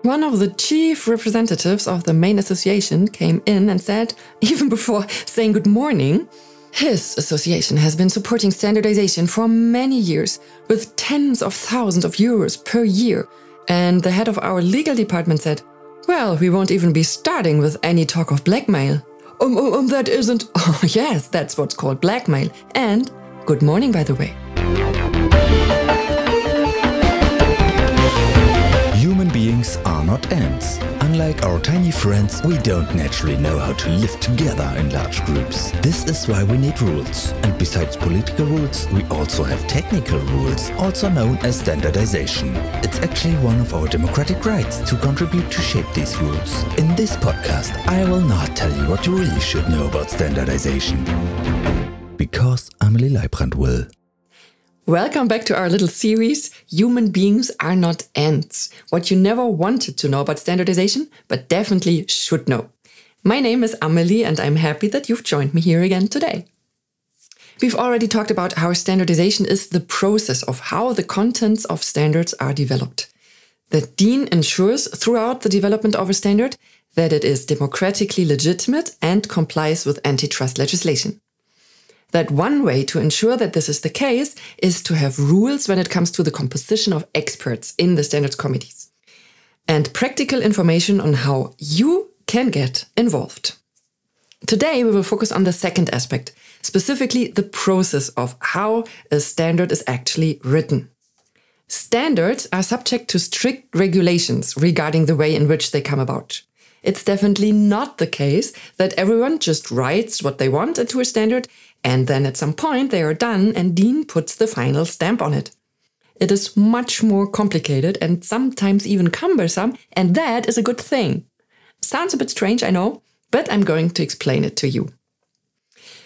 One of the chief representatives of the main association came in and said, even before saying good morning, his association has been supporting standardization for many years with tens of thousands of euros per year. And the head of our legal department said, well, we won't even be starting with any talk of blackmail. That isn't... Oh, yes, that's what's called blackmail. And good morning, by the way. Human beings are not ants. Unlike our tiny friends, we don't naturally know how to live together in large groups. This is why we need rules. And besides political rules, we also have technical rules, also known as standardization. It's actually one of our democratic rights to contribute to shape these rules. In this podcast, I will not tell you what you really should know about standardization. Because Amelie Leibrand will. Welcome back to our little series, Human Beings Are Not Ants. What you never wanted to know about standardization, but definitely should know. My name is Amelie and I'm happy that you've joined me here again today. We've already talked about how standardization is the process of how the contents of standards are developed. The DIN ensures throughout the development of a standard that it is democratically legitimate and complies with antitrust legislation. That one way to ensure that this is the case is to have rules when it comes to the composition of experts in the standards committees and practical information on how you can get involved. Today, we will focus on the second aspect, specifically the process of how a standard is actually written. Standards are subject to strict regulations regarding the way in which they come about. It's definitely not the case that everyone just writes what they want into a standard and then at some point they are done and DIN puts the final stamp on it. It is much more complicated and sometimes even cumbersome, and that is a good thing. Sounds a bit strange, I know, but I'm going to explain it to you.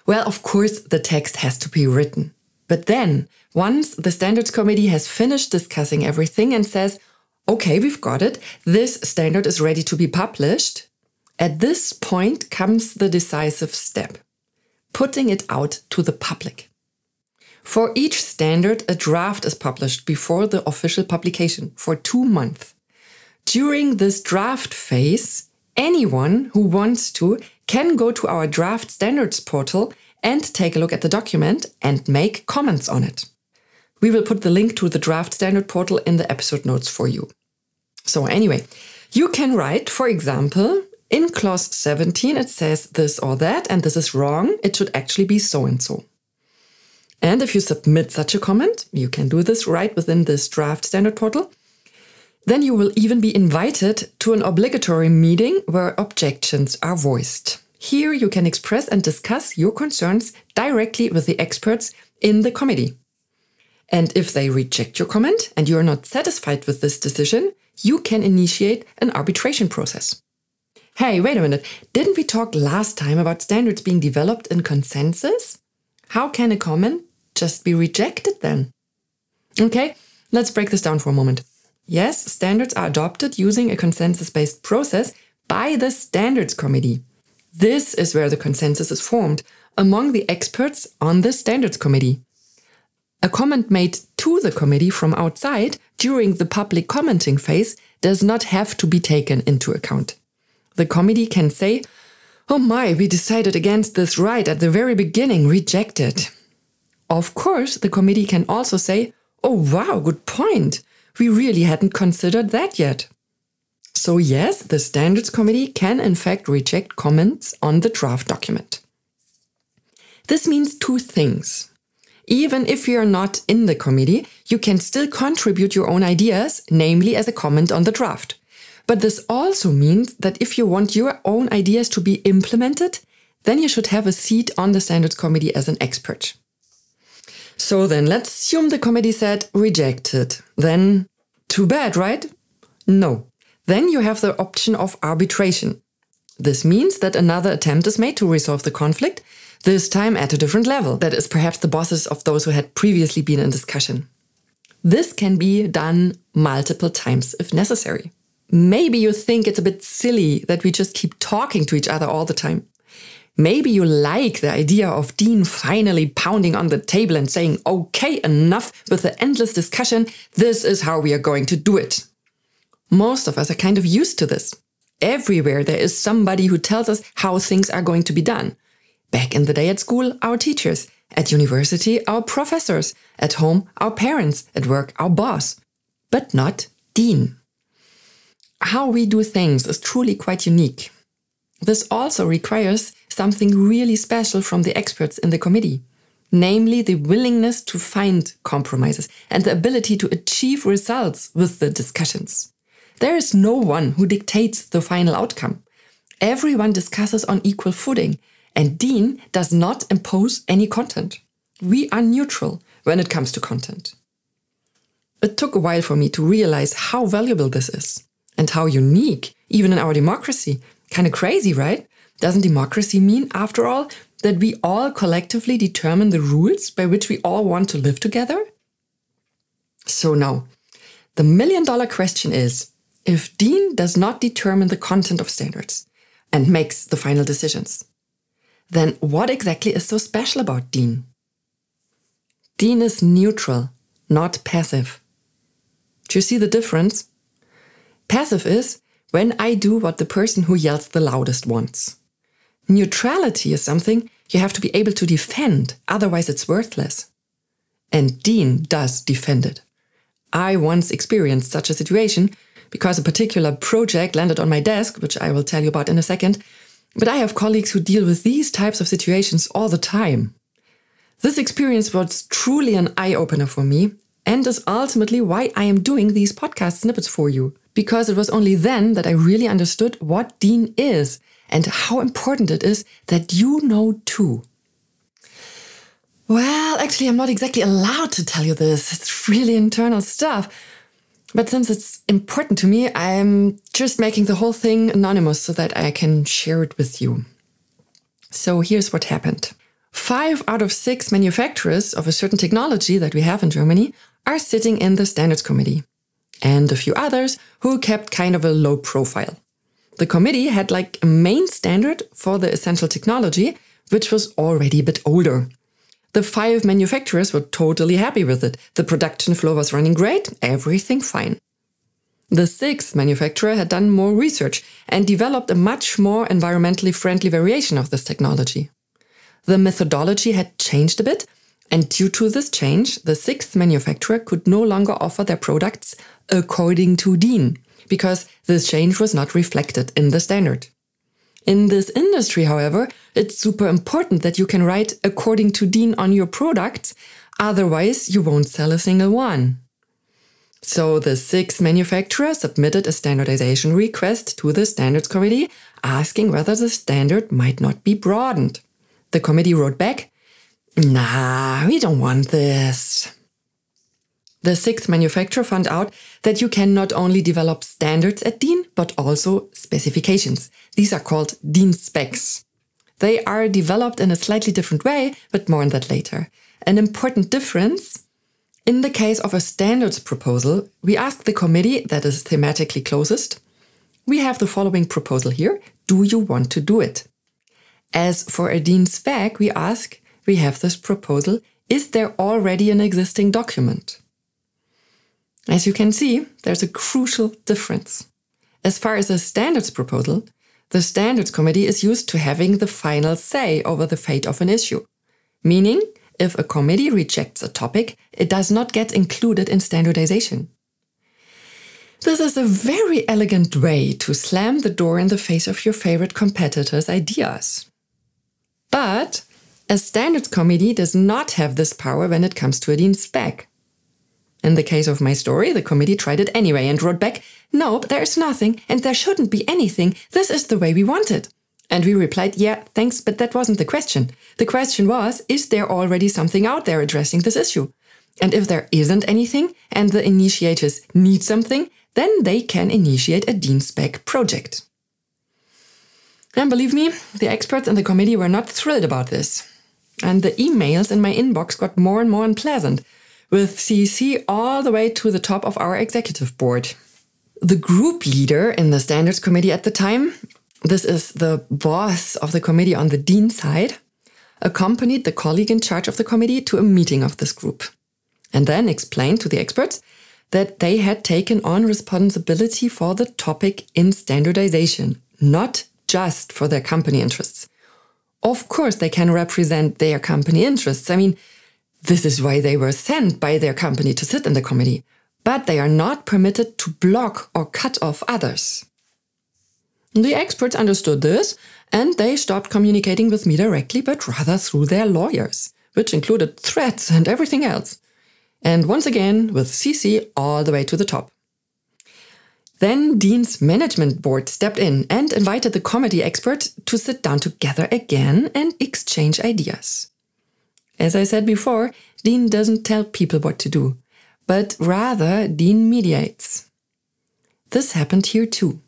Well, of course, the text has to be written. But then, once the Standards Committee has finished discussing everything and says, okay, we've got it, this standard is ready to be published, at this point comes the decisive step. Putting it out to the public. For each standard, a draft is published before the official publication for 2 months. During this draft phase, anyone who wants to can go to our draft standards portal and take a look at the document and make comments on it. We will put the link to the draft standard portal in the episode notes for you. So anyway, you can write, for example, in clause 17, it says this or that, and this is wrong. It should actually be so and so. And if you submit such a comment, you can do this right within this draft standard portal, then you will even be invited to an obligatory meeting where objections are voiced. Here you can express and discuss your concerns directly with the experts in the committee. And if they reject your comment and you are not satisfied with this decision, you can initiate an arbitration process. Hey, wait a minute. Didn't we talk last time about standards being developed in consensus? How can a comment just be rejected then? Okay, let's break this down for a moment. Yes, standards are adopted using a consensus-based process by the Standards Committee. This is where the consensus is formed among the experts on the Standards Committee. A comment made to the committee from outside during the public commenting phase does not have to be taken into account. The committee can say, oh my, we decided against this right at the very beginning, reject it. Of course, the committee can also say, oh wow, good point. We really hadn't considered that yet. So yes, the Standards Committee can in fact reject comments on the draft document. This means 2 things. Even if you're not in the committee, you can still contribute your own ideas, namely as a comment on the draft. But this also means that if you want your own ideas to be implemented, then you should have a seat on the Standards Committee as an expert. So then let's assume the committee said rejected. Then too bad, right? No. Then you have the option of arbitration. This means that another attempt is made to resolve the conflict, this time at a different level. That is perhaps the bosses of those who had previously been in discussion. This can be done multiple times if necessary. Maybe you think it's a bit silly that we just keep talking to each other all the time. Maybe you like the idea of DIN finally pounding on the table and saying, okay, enough with the endless discussion, this is how we are going to do it. Most of us are kind of used to this. Everywhere there is somebody who tells us how things are going to be done. Back in the day at school, our teachers. At university, our professors. At home, our parents. At work, our boss. But not DIN. How we do things is truly quite unique. This also requires something really special from the experts in the committee, namely the willingness to find compromises and the ability to achieve results with the discussions. There is no one who dictates the final outcome. Everyone discusses on equal footing, and DIN does not impose any content. We are neutral when it comes to content. It took a while for me to realize how valuable this is and how unique, even in our democracy. Kind of crazy, right? Doesn't democracy mean, after all, that we all collectively determine the rules by which we all want to live together? So now, the million-dollar question is, if DIN does not determine the content of standards and makes the final decisions, then what exactly is so special about DIN? DIN is neutral, not passive. Do you see the difference? Passive is when I do what the person who yells the loudest wants. Neutrality is something you have to be able to defend, otherwise it's worthless. And DIN does defend it. I once experienced such a situation because a particular project landed on my desk, which I will tell you about in a second, but I have colleagues who deal with these types of situations all the time. This experience was truly an eye-opener for me and is ultimately why I am doing these podcast snippets for you, because it was only then that I really understood what DIN is and how important it is that you know too. Well, actually, I'm not exactly allowed to tell you this. It's really internal stuff. But since it's important to me, I'm just making the whole thing anonymous so that I can share it with you. So here's what happened. 5 out of 6 manufacturers of a certain technology that we have in Germany are sitting in the Standards Committee, and a few others who kept kind of a low profile. The committee had like a main standard for the essential technology, which was already a bit older. The 5 manufacturers were totally happy with it. The production flow was running great, everything fine. The 6th manufacturer had done more research and developed a much more environmentally friendly variation of this technology. The methodology had changed a bit, and due to this change, the 6th manufacturer could no longer offer their products according to DIN, because this change was not reflected in the standard. In this industry, however, it's super important that you can write according to DIN on your products, otherwise you won't sell a single one. So the 6th manufacturer submitted a standardization request to the Standards Committee, asking whether the standard might not be broadened. The committee wrote back, "Nah, we don't want this." The 6th manufacturer found out that you can not only develop standards at DIN, but also specifications. These are called DIN specs. They are developed in a slightly different way, but more on that later. An important difference: in the case of a standards proposal, we ask the committee that is thematically closest, "We have the following proposal here. Do you want to do it?" As for a DIN spec, we ask, "We have this proposal. Is there already an existing document?" As you can see, there's a crucial difference. As far as a standards proposal, the Standards Committee is used to having the final say over the fate of an issue. Meaning, if a committee rejects a topic, it does not get included in standardization. This is a very elegant way to slam the door in the face of your favorite competitor's ideas. But a Standards Committee does not have this power when it comes to a DIN spec. In the case of my story, the committee tried it anyway and wrote back, "Nope, there's nothing and there shouldn't be anything. This is the way we want it." And we replied, "Yeah, thanks, but that wasn't the question. The question was, is there already something out there addressing this issue? And if there isn't anything and the initiators need something, then they can initiate a DIN spec project." And believe me, the experts in the committee were not thrilled about this. And the emails in my inbox got more and more unpleasant, with CC all the way to the top of our executive board. The group leader in the Standards Committee at the time, this is the boss of the committee on the DIN side, accompanied the colleague in charge of the committee to a meeting of this group, and then explained to the experts that they had taken on responsibility for the topic in standardization, not just for their company interests. Of course, they can represent their company interests. I mean, this is why they were sent by their company to sit in the committee. But they are not permitted to block or cut off others. The experts understood this, and they stopped communicating with me directly, but rather through their lawyers, which included threats and everything else. And once again, with CC all the way to the top. Then DIN's management board stepped in and invited the committee experts to sit down together again and exchange ideas. As I said before, DIN doesn't tell people what to do, but rather DIN mediates. This happened here too.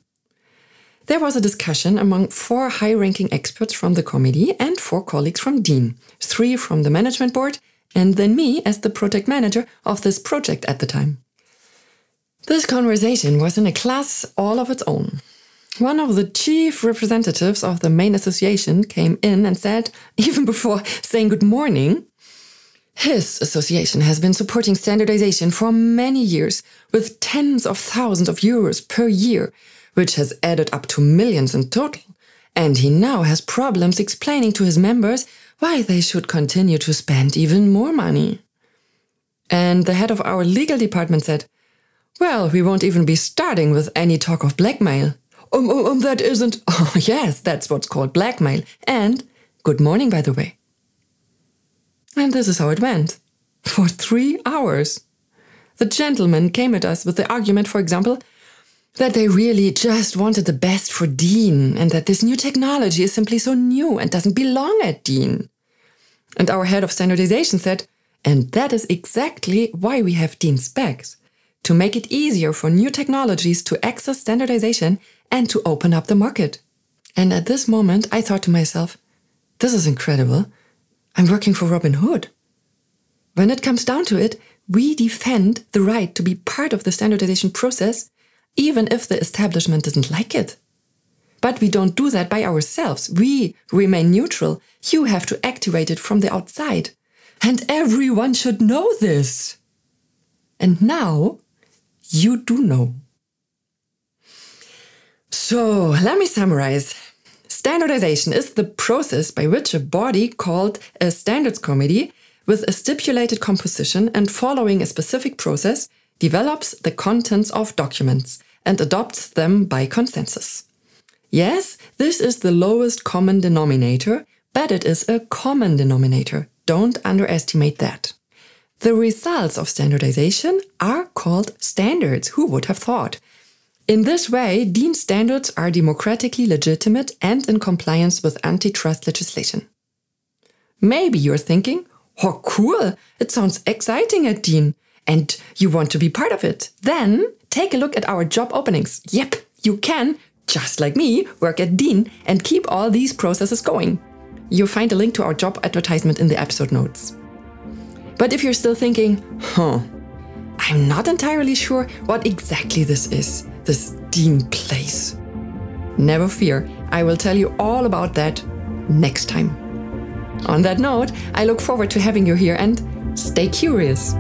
There was a discussion among 4 high-ranking experts from the committee and 4 colleagues from DIN, 3 from the management board, and then me as the project manager of this project at the time. This conversation was in a class all of its own. One of the chief representatives of the main association came in and said, even before saying good morning, his association has been supporting standardization for many years with tens of thousands of euros per year, which has added up to millions in total. And he now has problems explaining to his members why they should continue to spend even more money. And the head of our legal department said, well, we won't even be starting with any talk of blackmail. That isn't... Oh, yes, that's what's called blackmail. And good morning, by the way. And this is how it went. For 3 hours. The gentleman came at us with the argument, for example, that they really just wanted the best for DIN and that this new technology is simply so new and doesn't belong at DIN. And our head of standardization said, and that is exactly why we have DIN specs, to make it easier for new technologies to access standardization and to open up the market. And at this moment, I thought to myself, this is incredible. I'm working for Robin Hood. When it comes down to it, we defend the right to be part of the standardization process, even if the establishment doesn't like it. But we don't do that by ourselves. We remain neutral. You have to activate it from the outside. And everyone should know this. And now, you do know. So, let me summarize. Standardization is the process by which a body called a standards committee, with a stipulated composition and following a specific process, develops the contents of documents and adopts them by consensus. Yes, this is the lowest common denominator, but it is a common denominator. Don't underestimate that. The results of standardization are called standards. Who would have thought? In this way, DIN standards are democratically legitimate and in compliance with antitrust legislation. Maybe you're thinking, oh cool, it sounds exciting at DIN, and you want to be part of it. Then take a look at our job openings. Yep, you can, just like me, work at DIN and keep all these processes going. You'll find a link to our job advertisement in the episode notes. But if you're still thinking, I'm not entirely sure what exactly this is, this DIN place. Never fear, I will tell you all about that next time. On that note, I look forward to having you here and stay curious.